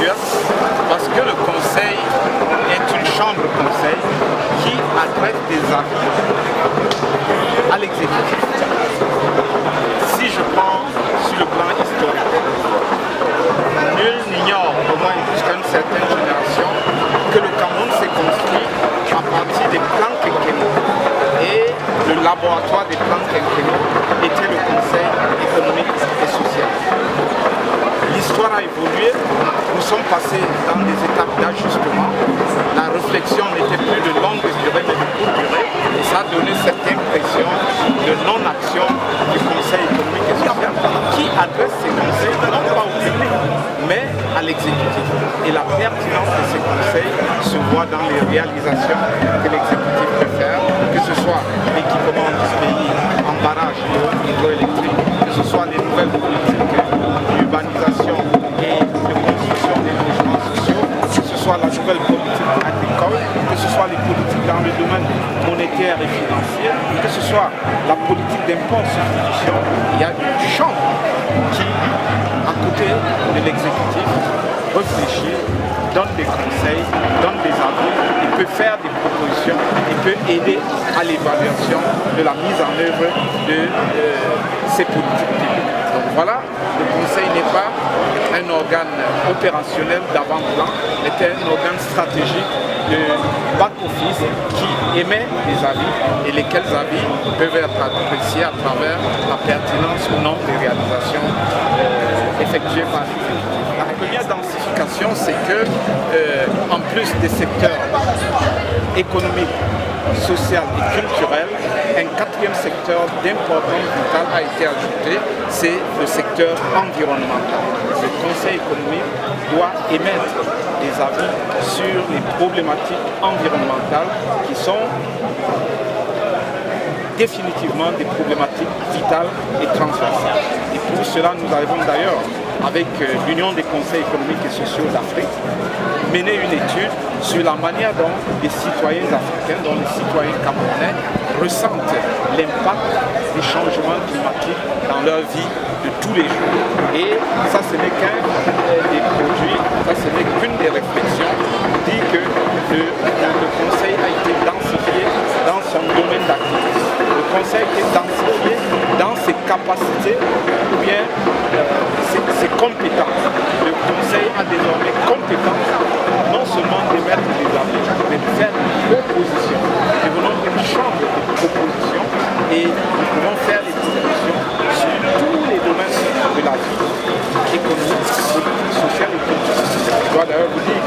sûr, parce que le conseil est une chambre conseil qui adresse des avis à l'exécutif. Si je prends sur le plan historique, nul n'ignore, au moins jusqu'à une certaine génération, que le Cameroun s'est construit à partir des plans quinquennaux. Et le laboratoire des plans quinquennaux était le Conseil économique et social. L'histoire a évolué, nous sommes passés dans des étapes d'ajustement. La réflexion n'était plus de longue durée mais de courte durée. Et ça a donné cette impression de non-action du Conseil économique et social qui adresse ces conseils non pas au public mais à l'exécutif. Et la pertinence de ces conseils se voit dans les réalisations que l'exécutif peut faire, que ce soit l'équipement du pays en barrage hydroélectrique, que ce soit les nouvelles politiques d'urbanisation et de construction des logements sociaux, que ce soit la nouvelle politique agricole, que ce soit les politiques dans le domaine monétaire et financier, que ce soit la politique d'impôt-substitution. Il y a une chambre qui, à côté de l'exécutif, réfléchit, donne des conseils, donne des avis, il peut faire des propositions, il peut aider à l'évaluation de la mise en œuvre de ces politiques publiques. Donc voilà, le conseil n'est pas un organe opérationnel d'avant-plan, mais un organe stratégique de back-office qui émet des avis et lesquels avis peuvent être appréciés à travers la pertinence ou non des réalisations effectuées par l'exécutif. La première densification, c'est que, en plus des secteurs économiques, social et culturel, un quatrième secteur d'importance vitale a été ajouté, c'est le secteur environnemental. Le Conseil économique doit émettre des avis sur les problématiques environnementales qui sont définitivement des problématiques vitales et transversales. Et pour cela, nous avons d'ailleurs, avec l'Union des conseils économiques et sociaux d'Afrique, mené une étude sur la manière dont les citoyens africains, dont les citoyens camerounais ressentent l'impact des changements climatiques dans leur vie de tous les jours. Et ça, ce n'est qu'un des produits, ça, ce n'est qu'une des réflexions qui dit que le Conseil a été densifié dans son domaine d'activité. Le Conseil a été densifié dans ses capacités ou bien ses compétences. Le Conseil a désormais compétence non seulement d'émettre des avis, mais de faire des propositions. Nous devenons une chambre de propositions et nous pouvons faire des propositions sur tous les domaines de la vie économique, politique, sociale et culturelle. Je dois d'ailleurs vous dire